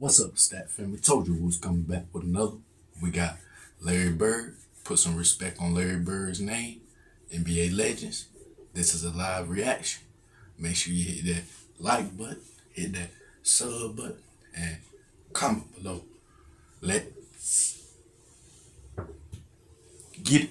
What's up, Stat Family? Told you we was coming back with another. We got Larry Bird. Put some respect on Larry Bird's name. NBA Legends. This is a live reaction. Make sure you hit that like button, hit that sub button, and comment below. Let's get it.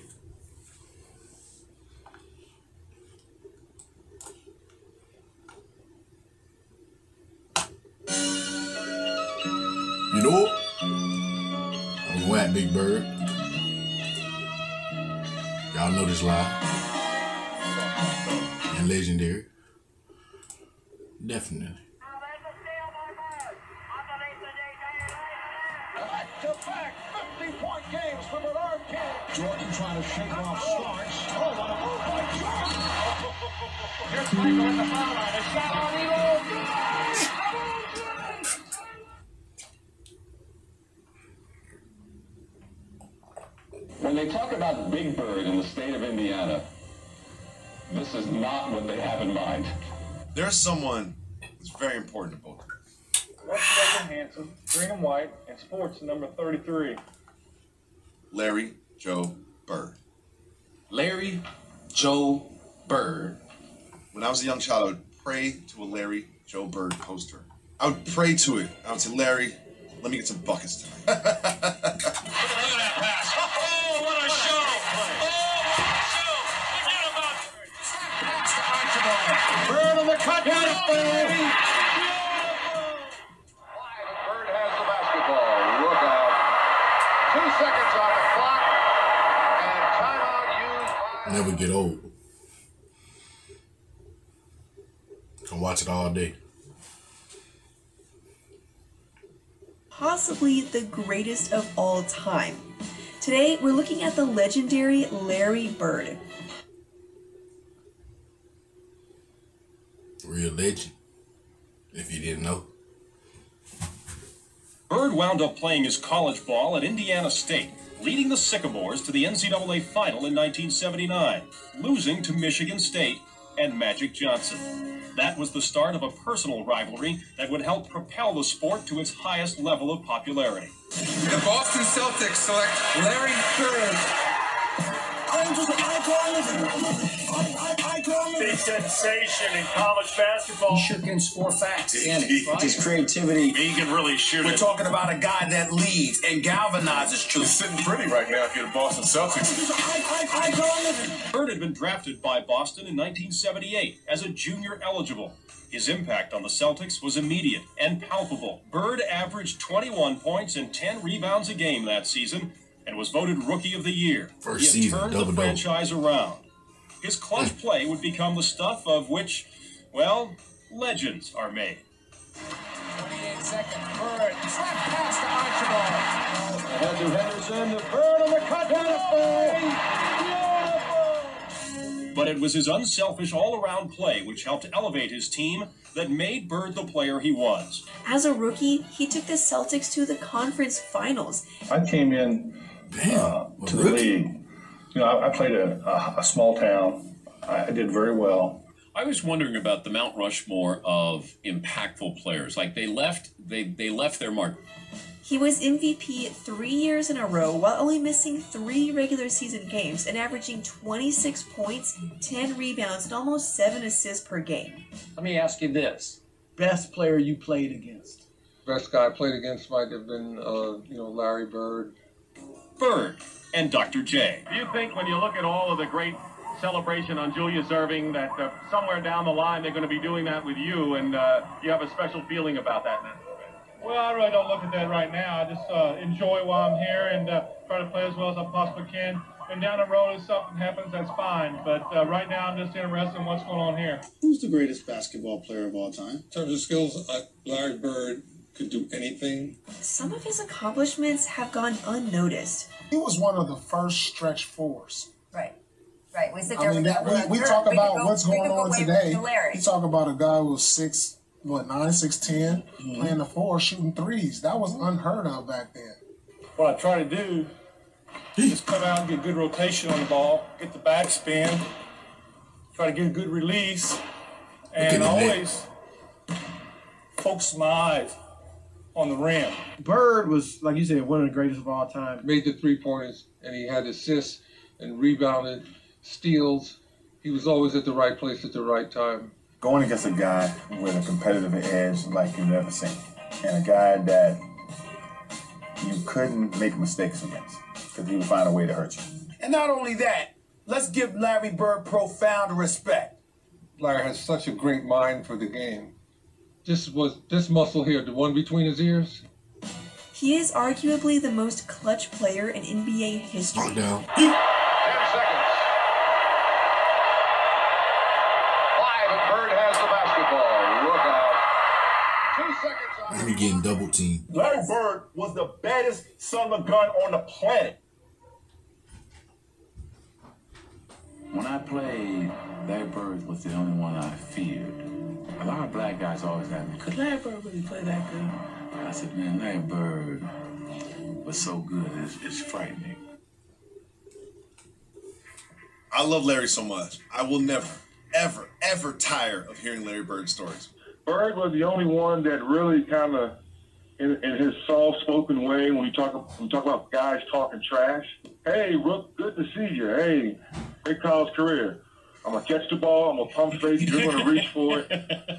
You know what? I'm going at Big Bird. Y'all know this live. And legendary. Definitely. Back-to-back 50-point games for Bernard King. Jordan trying to shake off Starks. Oh, what a move by Jordan. Here's Michael in the foul line. A shot on Elo. When they talk about Big Bird in the state of Indiana, this is not what they have in mind. There's someone that's very important to both of us. West Logan Hanson, green and white, and sports number 33. Larry Joe Bird. Larry Joe Bird. When I was a young child, I would pray to a Larry Joe Bird poster. I would pray to it. I would say, Larry, let me get some buckets tonight. Bird on the cut. Bird has the basketball. Look out. 2 seconds on the clock. And timeout used by... Never get old. Can watch it all day. Possibly the greatest of all time. Today, we're looking at the legendary Larry Bird. Real legend, if you didn't know. Bird wound up playing his college ball at Indiana State, leading the Sycamores to the NCAA Final in 1979, losing to Michigan State and Magic Johnson. That was the start of a personal rivalry that would help propel the sport to its highest level of popularity. The Boston Celtics select Larry Bird. a sensation in college basketball. He sure can score facts, can he? His creativity. He can really shoot We're it. talking about a guy that leads and galvanizes troops. It's sitting pretty right now if you're the Boston Celtics. Bird had been drafted by Boston in 1978 as a junior eligible. His impact on the Celtics was immediate and palpable. Bird averaged 21 points and 10 rebounds a game that season and was voted Rookie of the Year. First He had season, turned the double-double. franchise around. His clutch play would become the stuff of which, well, legends are made. 28 seconds. Bird. Slap pass to Archibald. Ahead to Henderson. The Bird on the cut. Beautiful. But it was his unselfish all-around play which helped elevate his team that made Bird the player he was. As a rookie, he took the Celtics to the conference finals. I came in to the league. You know, I played a small town. I did very well. I was wondering about the Mount Rushmore of impactful players. Like they left their mark. He was MVP 3 years in a row while only missing 3 regular season games and averaging 26 points, 10 rebounds, and almost 7 assists per game. Let me ask you this. Best player you played against? Best guy I played against might have been, Larry Bird. Bird and Dr. J. Do you think when you look at all of the great celebration on Julius Erving that somewhere down the line they're going to be doing that with you and you have a special feeling about that now? Well, I really don't look at that right now. I just enjoy while I'm here and try to play as well as I possibly can. And down the road, if something happens, that's fine. But right now, I'm just interested in what's going on here. Who's the greatest basketball player of all time? In terms of skills, Larry Bird could do anything. Some of his accomplishments have gone unnoticed. He was one of the first stretch fours. Right. We sit I there. mean, we talk about what's going on today. Larry. We talk about a guy who was 6'9", 6'10", playing the 4, shooting threes. That was unheard of back then. What I try to do is come out and get good rotation on the ball, get the backspin, try to get a good release, and always focus my eyes on the rim. Bird was, like you said, one of the greatest of all time. Made the three-pointers, and he had assists and rebounded, steals. He was always at the right place at the right time. Going against a guy with a competitive edge like you've never seen, and a guy that you couldn't make mistakes against, because he would find a way to hurt you. And not only that, let's give Larry Bird profound respect. Larry has such a great mind for the game. This muscle here, the one between his ears. He is arguably the most clutch player in NBA history. 10 seconds. 5 and Bird has the basketball. Look out. 2 seconds. And he getting double teamed. Larry Bird was the baddest son of a gun on the planet. When I played, Larry Bird was the only one I feared. A lot of black guys always ask me, could Larry Bird really play that good? I said, man, Larry Bird was so good, it's frightening. I love Larry so much. I will never, ever, ever tire of hearing Larry Bird stories. Bird was the only one that really kind of, in his soft-spoken way, when we talk about guys talking trash. Hey, Rook, good to see you. Hey, great college career. I'm going to catch the ball. I'm going to pump fake. You're going to reach for it.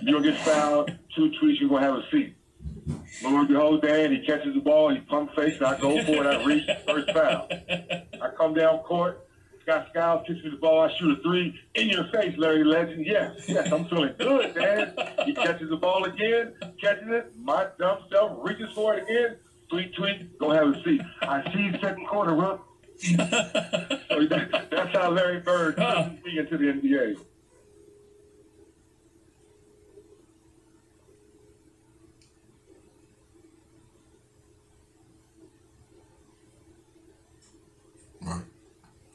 You're going to get fouled. 2 tweets, you're going to have a seat. Lord, the whole day, and he catches the ball. He pump fakes. And I go for it. I reach. First foul. I come down court. Scott Skiles kicks me the ball. I shoot a 3 in your face, Larry Legend. Yes, I'm feeling good, man. He catches the ball again. Catches it. My dumb self reaches for it again. Tweet. Go have a seat. I see second quarter, Rook. So that's how Larry Bird took me into the NBA.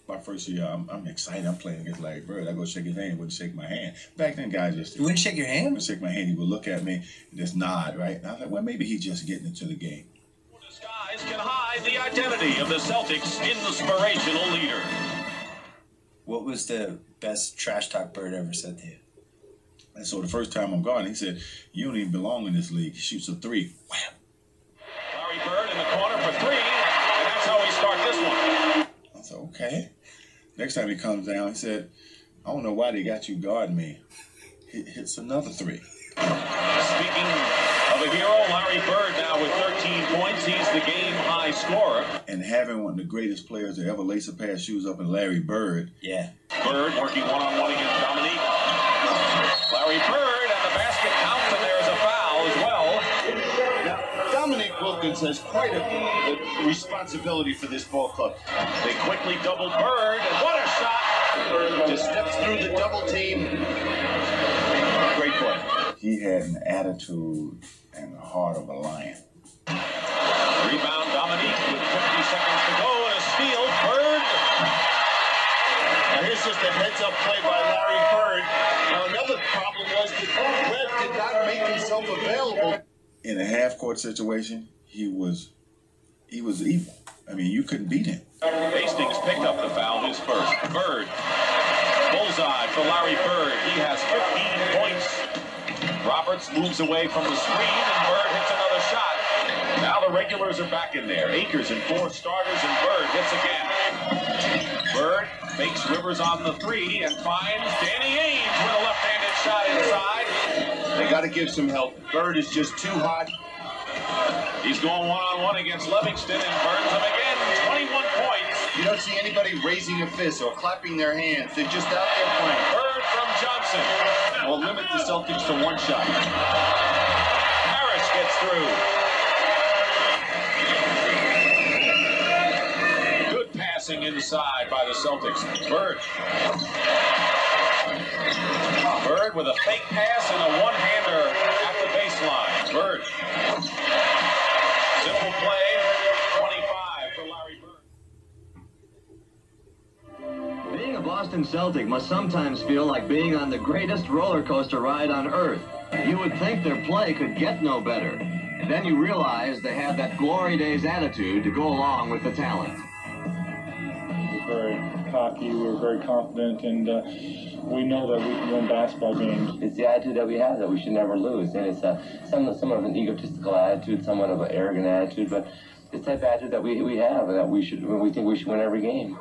My first year, I'm excited. I'm playing against Larry Bird. I go shake his hand. He wouldn't shake my hand. Back then, guys just... You wouldn't shake your hand? He would shake my hand. He would look at me and just nod, right? And I was like, well, maybe he's just getting into the game. Guys can hide the identity of the Celtics' inspirational leader. What was the best trash talk Bird ever said to you? And so the first time I'm gone, he said, you don't even belong in this league. He shoots a 3. Wham! Larry Bird in the corner for 3, and that's how we start this one. I said, okay. Next time he comes down, he said, I don't know why they got you guarding me. He hits another 3. Speaking of a hero, Larry Bird now with 13 points. He's the game-high scorer. And having one of the greatest players to ever lace a pair of shoes up in Larry Bird. Yeah. Bird working one-on-one against Dominique. Larry Bird and the basket counts, and there's a foul as well. Now, Dominique Wilkins has quite a responsibility for this ball club. They quickly double Bird, and what a shot! Just steps through the double team. Great play. He had an attitude and the heart of a lion. Rebound Dominique with 50 seconds to go and a steal. Bird. Now here's just a heads-up play by Larry Bird. Now another problem was that Webb did not make himself available. In a half-court situation, he was evil. I mean, you couldn't beat him. Hastings picked up the foul, his first. Bird. Bullseye for Larry Bird. He has 15 points. Roberts moves away from the screen, and Bird hits another shot. Now the regulars are back in there. Akers and 4 starters, and Bird hits again. Bird fakes Rivers on the 3 and finds Danny Ainge with a left-handed shot inside. They got to give some help. Bird is just too hot. He's going one-on-one against Livingston and burns him again. 21 points. You don't see anybody raising a fist or clapping their hands. They're just out there playing. Bird from Johnson. Will limit the Celtics to 1 shot. Harris gets through. Good passing inside by the Celtics. Bird. Bird with a fake pass and a one-hander at the baseline. Bird. Simple play. 25 for Larry Bird. Being a Boston Celtic must sometimes feel like being on the greatest roller coaster ride on earth. You would think their play could get no better. And then you realize they have that glory days attitude to go along with the talent. Bird hockey. We're very confident, and we know that we can win basketball games. It's the attitude that we have that we should never lose, and it's somewhat of an egotistical attitude, somewhat of an arrogant attitude, but it's the type of attitude that we have, and that we think we should win every game.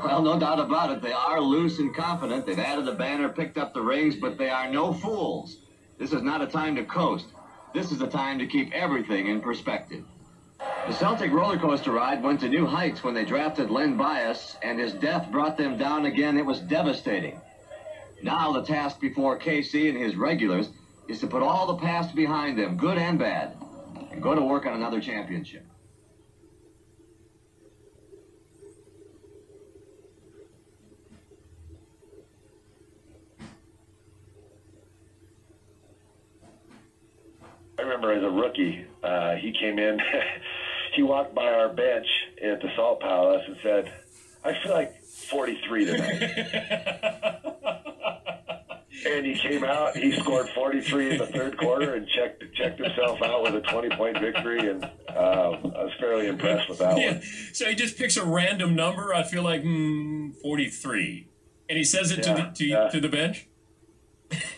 Well, no doubt about it. They are loose and confident. They've added a banner, picked up the rings, but they are no fools. This is not a time to coast. This is a time to keep everything in perspective. The Celtic roller coaster ride went to new heights when they drafted Len Bias, and his death brought them down again. It was devastating. Now the task before KC and his regulars is to put all the past behind them, good and bad, and go to work on another championship. I remember as a rookie, he came in, he walked by our bench at the Salt Palace and said, "I feel like 43 tonight." And he came out, he scored 43 in the third quarter and checked himself out with a 20-point victory, and I was fairly impressed with that one. So he just picks a random number. I feel like 43, and he says it to the bench.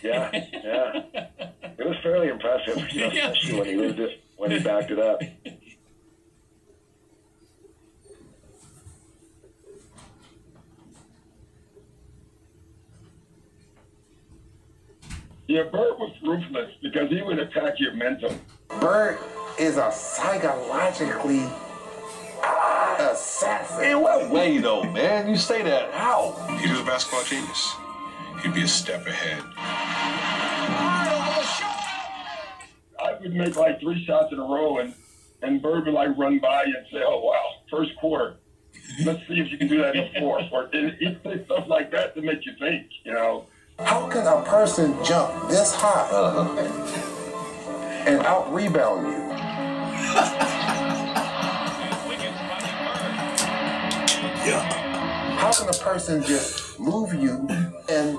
Yeah. It was fairly impressive, especially when he lived it, when he backed it up. Yeah, Bird was ruthless because he would attack your mental. Bird is a psychologically assassin. In what way, though, man? You say that. How? He was a basketball genius. He'd be a step ahead. I would make like 3 shots in a row, and Bird would like run by you and say, "Oh, wow, first quarter. Let's see if you can do that in the fourth." Or he'd say stuff like that to make you think, you know. How can a person jump this high and out-rebound you? Yeah. How can a person just move you and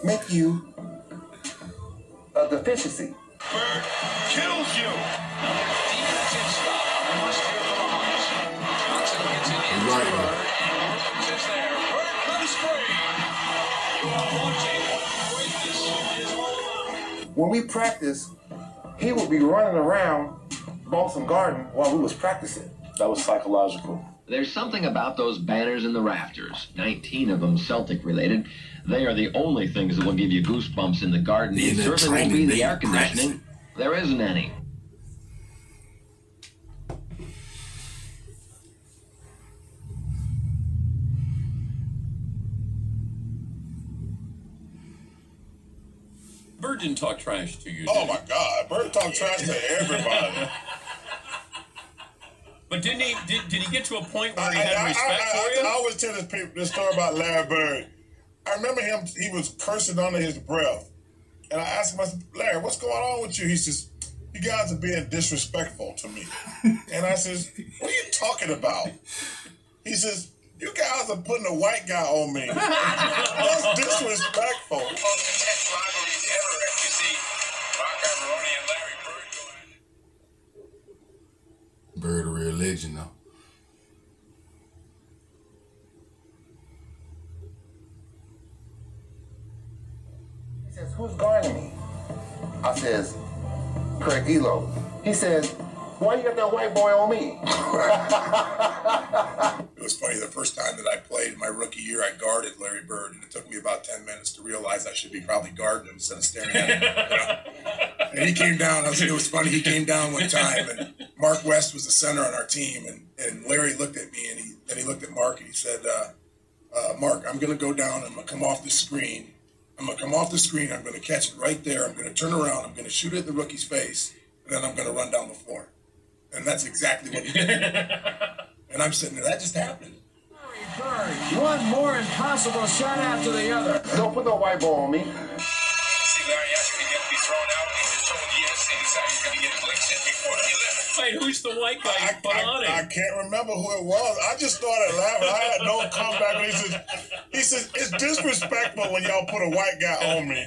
make you a deficiency? Bird kills you. Defensive stop must hear the launch. Johnson gets it in. Bird is there. Bird comes free. You are watching greatness is all around. When we practice, he would be running around Balsam Garden while we was practicing. That was psychological. There's something about those banners in the rafters, 19 of them Celtic-related. They are the only things that will give you goosebumps in the garden. It certainly won't be the air conditioning. There isn't any. Bird didn't talk trash to you. Oh my God, Bird talked trash to everybody. But didn't he? Did he get to a point where he had respect for you? I always tell this story about Larry Bird. I remember him. He was cursing under his breath, and I asked him, I said, "Larry, what's going on with you?" He says, "You guys are being disrespectful to me." And I says, "What are you talking about?" He says, "You guys are putting a white guy on me. That's disrespectful." Rivalries ever if you see Mark Iavaroni and Larry Bird going. Bird a real legend, though. He says, "Who's guarding me?" I says, "Craig Elo." He says, "Why you got that white boy on me?" It was funny, the first time that I played my rookie year, I guarded Larry Bird, and it took me about 10 minutes to realize I should be probably guarding him instead of staring at him. You know? And he came down, it was funny, he came down one time, and Mark West was the center on our team, and Larry looked at me, and he looked at Mark, and he said, "Mark, I'm going to go down, I'm going to come off the screen. I'm going to come off the screen, I'm going to catch it right there, I'm going to turn around, I'm going to shoot it in the rookie's face, and then I'm going to run down the floor." And that's exactly what he did. And I'm sitting there, that just happened. One more impossible shot after the other. Don't put no white ball on me. See Larry asking to be thrown out, and he just told yes. He decided he's going to get blinks in before he left. Wait, who's the white guy you put on it? I can't remember who it was. I just started laughing. I had no comeback. He says, "It's disrespectful when y'all put a white guy on me."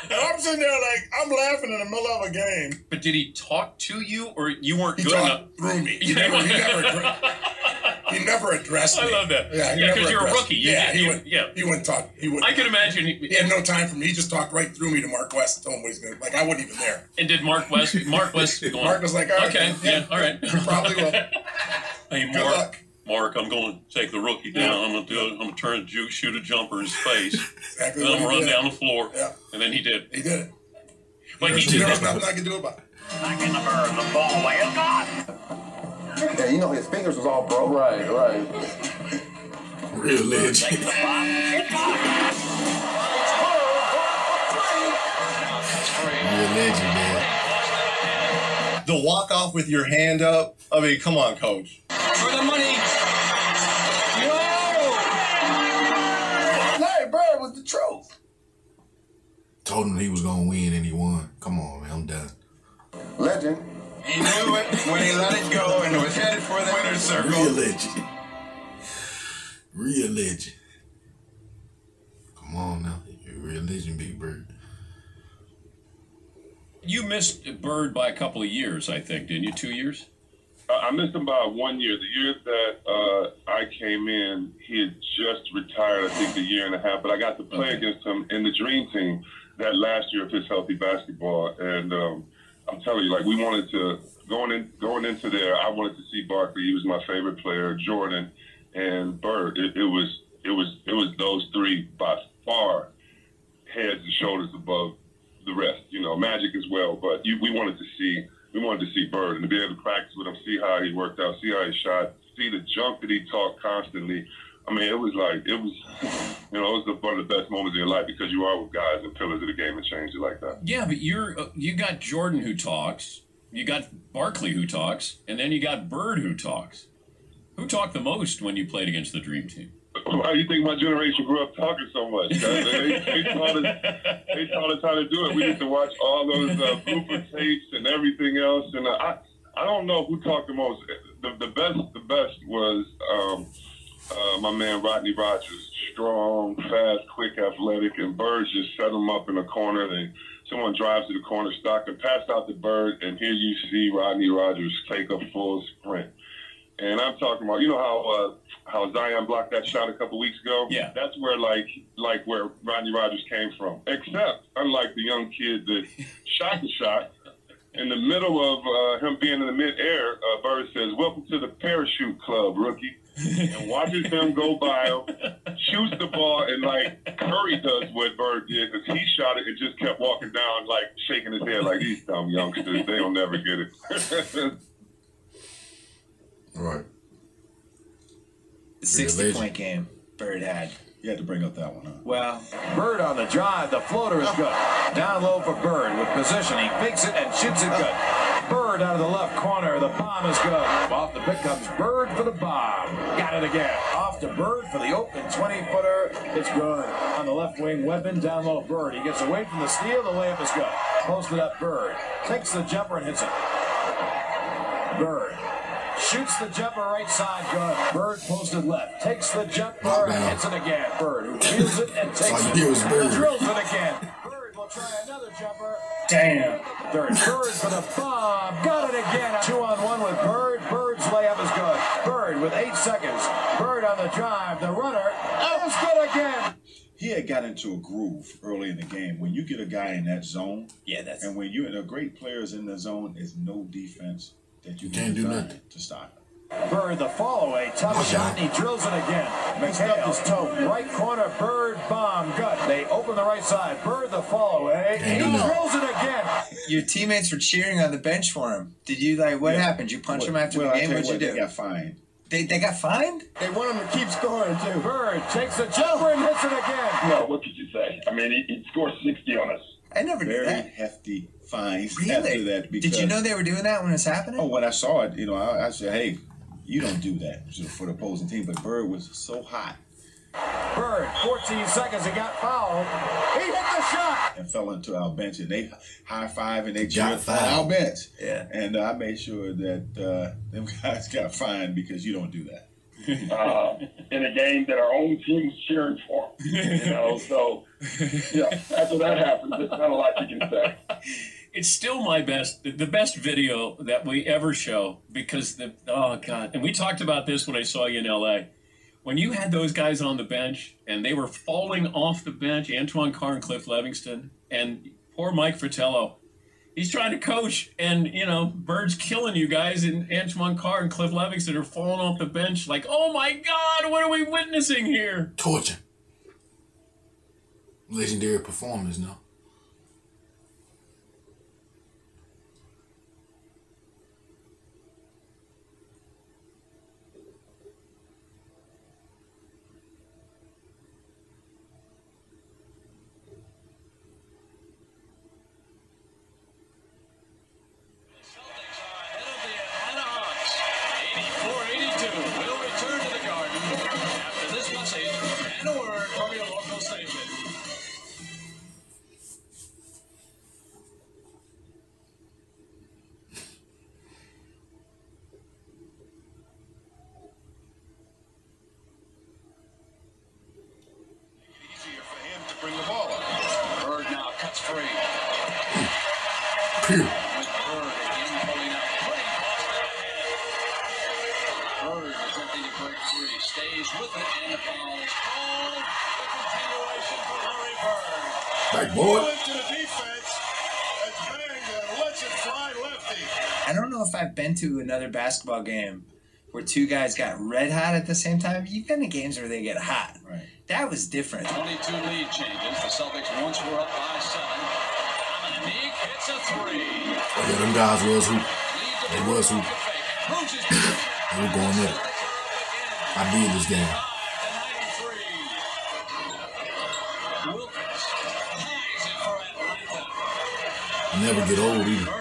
And I'm sitting there like, I'm laughing in the middle of a game. But did he talk to you, or you weren't He good talked enough? through me. He never he never addressed me. I love that. Yeah, because you're a rookie. He wouldn't talk. I could imagine. He had no time for me. He just talked right through me to Mark West and told him what he's going to. Like, I wasn't even there. And did Mark West going, Mark was like, all right. Okay, yeah, all right. You probably will. Hey, Good luck. Mark, I'm going to take the rookie down. I'm going to turn shoot a jumper in his face. Exactly. And I'm going to run down the floor. Yeah. And then he did. He did it. But there was nothing I could do about it. Back in the bird, the ball away is gone. Yeah, you know his fingers was all broke. Right. Real legend. Real legend, man. The walk off with your hand up. I mean, come on, coach. For the money. Whoa! Larry Bird was the truth. Told him he was gonna win and he won. Come on, man, I'm done. Legend. He knew it when he let it go and was headed for the winner's circle. Real legend. Real legend. Come on now. You're a real legend, Big Bird. You missed Bird by a couple of years, I think, didn't you? 2 years? I missed him by 1 year. The year that I came in, he had just retired, I think, a year and a half. But I got to play against him in the Dream Team that last year of his healthy basketball. And I'm telling you, like, we wanted to, going into there, I wanted to see Barkley. He was my favorite player, Jordan and Bird. It was those three by far heads and shoulders above the rest. You know, Magic as well. But we wanted to see Bird and to be able to practice with him, see how he worked out, see how he shot, see the junk that he talked constantly. I mean, it was one of the best moments of your life because you are with guys and pillars of the game and change it like that. Yeah, but you got Jordan who talks, you got Barkley who talks, and then you got Bird who talks. Who talked the most when you played against the Dream Team? Why do you think my generation grew up talking so much? They taught us how to do it. We used to watch all those blooper tapes and everything else. And I don't know who talked the most. The best was my man Rodney Rogers. Strong, fast, quick, athletic, and Bird just set him up in a corner. Someone drives to the corner, stock, and pass out the Bird, and here you see Rodney Rogers take a full sprint. And I'm talking about, you know how Zion blocked that shot a couple weeks ago? Yeah. That's where where Rodney Rogers came from. Except, unlike the young kid that shot the shot, in the middle of him being in the mid-air, Bird says, "Welcome to the parachute club, rookie." And watches him go by him, shoots the ball, and like Curry does what Bird did, because he shot it and just kept walking down, like shaking his head like these dumb youngsters. They'll never get it. Right. The 60-point game Bird had. You had to bring up that one, huh? Well, Bird on the drive. The floater is good. Down low for Bird with position. He fakes it and shoots it good. Bird out of the left corner. The bomb is good. Off the pick comes Bird for the bomb. Got it again. Off to Bird for the open 20-footer. It's good. On the left wing, Weapon. Down low, Bird. He gets away from the steal. The layup is good. Posted up, Bird. Takes the jumper and hits it. Bird. Shoots the jumper right side, good. Bird posted left. Takes the jumper and hits it again. Bird who feels it and takes it. Drills it again. Bird will try another jumper. Damn. Third. Bird for the bomb. Got it again. 2-on-1 with Bird. Bird's layup is good. Bird with 8 seconds. Bird on the drive. The runner is good again. He had got into a groove early in the game. When you get a guy in that zone, and when you're in a great players in the zone, there's no defense that you can't do nothing to stop him. Bird the fall away, tough shot, and he drills it again. McHale's toe, right corner, Bird bomb, good. They open the right side. Bird the fall away, and he drills it again. Your teammates were cheering on the bench for him. Did you what happened? Did you punch him after the game? What'd you do? They got fined. They got fined? They want him to keep scoring too. Bird takes the jumper and hits it again. Well, what could you say? I mean, he scored 60 on us. I never knew that. Very hefty fines Really? after that. Did you know they were doing that when it was happening? Oh, when I saw it, I said, hey, you don't do that for the opposing team. But Bird was so hot. Bird, 14 seconds, he got fouled. He hit the shot. And fell into our bench, and they high-five and they cheered Got on our bench. Yeah. And I made sure that them guys got fined because you don't do that. In a game that our own team was cheering for. So, yeah, after that happens, it's not a lot you can say. It's still the best video that we ever show because oh God. And we talked about this when I saw you in LA. When you had those guys on the bench and they were falling off the bench, Antoine Carr and Cliff Livingston, and poor Mike Fratello, he's trying to coach, and, you know, Bird's killing you guys, and Antoine Carr and Cliff Livingston are falling off the bench like, oh my God, what are we witnessing here? Torture. Legendary performance, no? Bring the ball up. Bird now cuts free. Phew. With Bird again pulling up. Bird attempting to break free. Stays with it and the foul is called. The continuation for Larry Bird. Backboard. To the defense. That's banged and lets it fly lefty. I don't know if I've been to another basketball game where two guys got red hot at the same time. You've been to games where they get hot. Right. That was different. 22 lead changes. The Celtics once were up by 7. Dominique hits a 3. Yeah, them guys was who. They was who. They were going in. I did this game. I never get old either.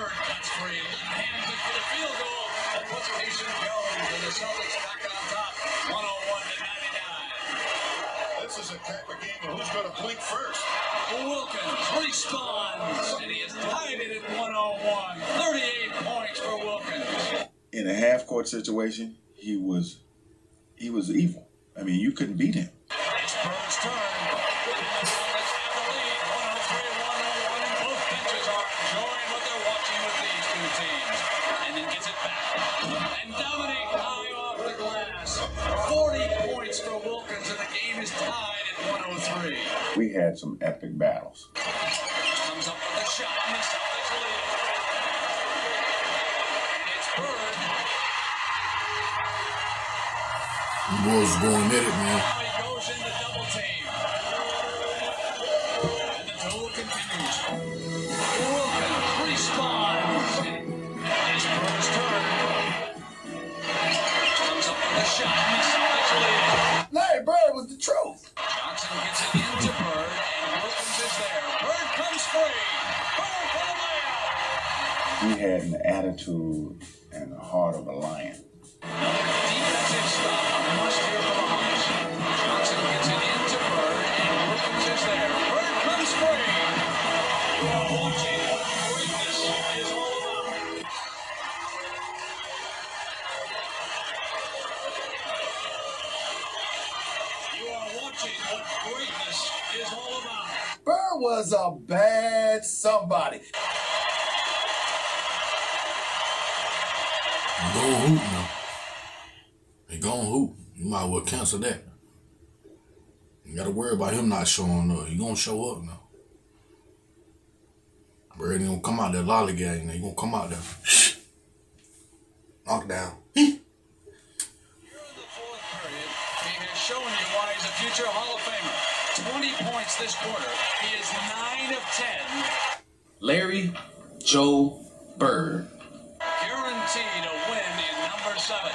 This is a type of game of who's going to blink first. Wilkins responds, and he has tied it at 101. 38 points for Wilkins. In a half-court situation, he was evil. I mean, you couldn't beat him. It's Bird's turn. Both benches are enjoying what they're watching with these two teams. And then gets it back. And Dominique high off the glass. 40 points for Wilkins, and the game is tied at 103. We had some epic battles. Comes up with a shot, and the Celtics lead. It's Bird. You boys going at it, man. Now he goes into double team. And the duel continues. Wilkins responds. It's Bird's turn. Comes up with a shot, and the Celtics lead. Larry Bird was the truth. Johnson gets it into Bird, and Wilkins is there. Bird comes free. Bird for the layup. He had an attitude and the heart of a lion. Defensive stop. Must here for the Hawks. Johnson gets it into Bird, and Wilkins is there. Bird comes free. You are watching what greatness is all about. You are watching what greatness is all about. Bird was a bad somebody. They gon' hoop now. They gon' hoop. You might well cancel that. You gotta worry about him not showing up. He gonna show up now. Bird ain't gonna come out there lollygagging. He gonna come out there. Knock down. Here in the fourth period, he has shown you why he's a future Hall of Famer. 20 points this quarter. He is 9 of 10. Larry Joe Bird. Guaranteed a win in number 7.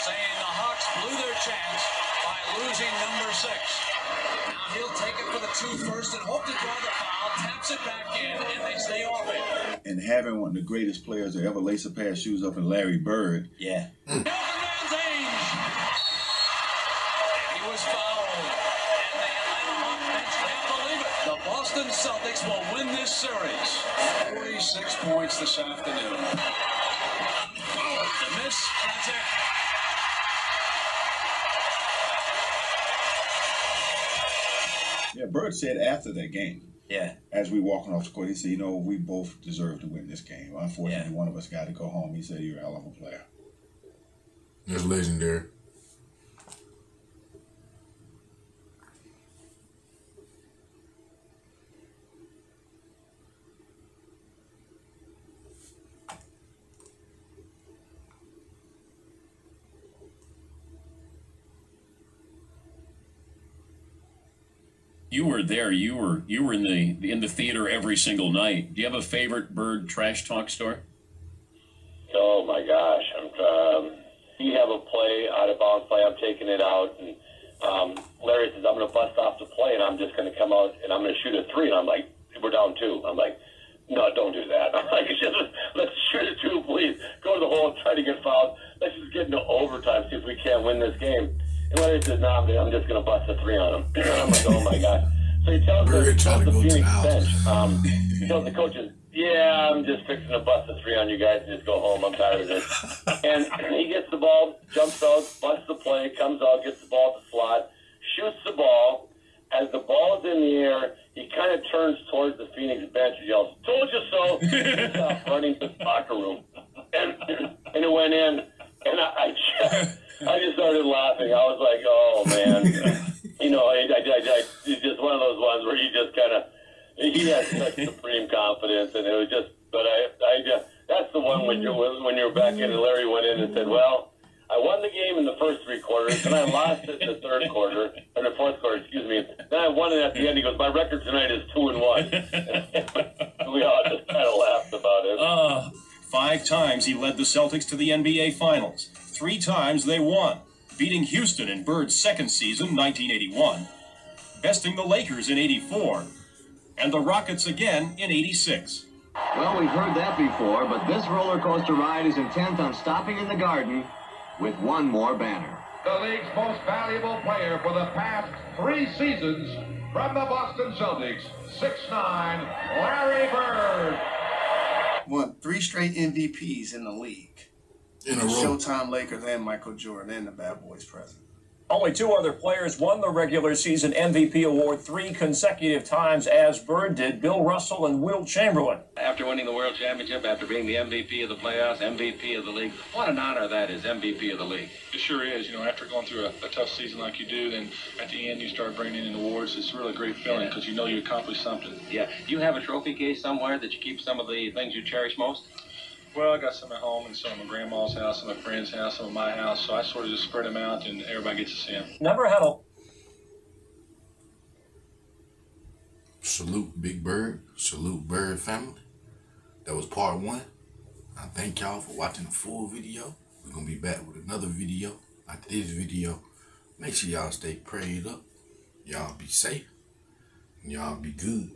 Saying the Hawks blew their chance by losing number 6. Now he'll take it for the 2 first and hope to draw the foul. Taps it back in, and they stay off it. And having one of the greatest players to ever lace a pair of shoes up in Larry Bird. Yeah. He was fouled. And the Atlanta Hawks bench can't believe it. The Boston Celtics will win this series. 46 points this afternoon. The miss, that's it. Yeah, Bird said after that game, Yeah. As we walking off the court, he said, we both deserve to win this game. Unfortunately, one of us got to go home. He said, you're a hell of a player. That's legendary. You were there. You were in the theater every single night. Do you have a favorite Bird trash talk story? Oh my gosh! You have a play, out of bounds play. I'm taking it out, and Larry says I'm going to bust off the play, and I'm just going to come out and I'm going to shoot a three. And I'm like, we're down 2. I'm like, no, don't do that. I'm like, let's shoot a 2, please. Go to the hole and try to get fouled. Let's just get into overtime, see if we can't win this game. And Larry says, no, I'm just going to bust a 3 on him. I'm like, oh my God. So he tells the Phoenix bench, he tells the coaches, yeah, I'm just fixing to bust a 3 on you guys and just go home. I'm tired of this. And he gets the ball, jumps out, busts the play, comes out, gets the ball at the slot, shoots the ball. As the ball is in the air, he kind of turns towards the Phoenix bench and yells, told you so. He stopped running to the locker room. And it went in. And I just started laughing. I was like, oh, man. It's just one of those ones where you just kind of, he has such supreme confidence. And it was just, but that's the one when you're back in and Larry went in and said, well, I won the game in the first 3 quarters, and I lost it in the third quarter, or the fourth quarter, excuse me. Then I won it at the end. He goes, my record tonight is 2-1. We all just kind of laughed about it. 5 times he led the Celtics to the NBA Finals. 3 times they won, beating Houston in Bird's second season, 1981, besting the Lakers in 84, and the Rockets again in 86. Well, we've heard that before, but this roller coaster ride is intent on stopping in the Garden with one more banner. The league's most valuable player for the past 3 seasons from the Boston Celtics, 6'9", Larry Bird. Won 3 straight MVPs in the league. In a row. Showtime Lakers and Michael Jordan and the Bad Boys present. Only 2 other players won the regular season MVP award 3 consecutive times, as Bird did, Bill Russell and Wilt Chamberlain. After winning the World Championship, after being the MVP of the playoffs, MVP of the league, what an honor that is, MVP of the league. It sure is. After going through a tough season like you do, then at the end you start bringing in awards. It's a really great feeling because you know you accomplished something. Yeah. Do you have a trophy case somewhere that you keep some of the things you cherish most? Well, I got some at home and some at my grandma's house, some at my friend's house, some at my house, so I sort of just spread them out and everybody gets to see them. Never had a... Salute Big Bird. Salute Bird family. That was part 1. I thank y'all for watching the full video. We're going to be back with another video after this video. Make sure y'all stay prayed up. Y'all be safe. And y'all be good.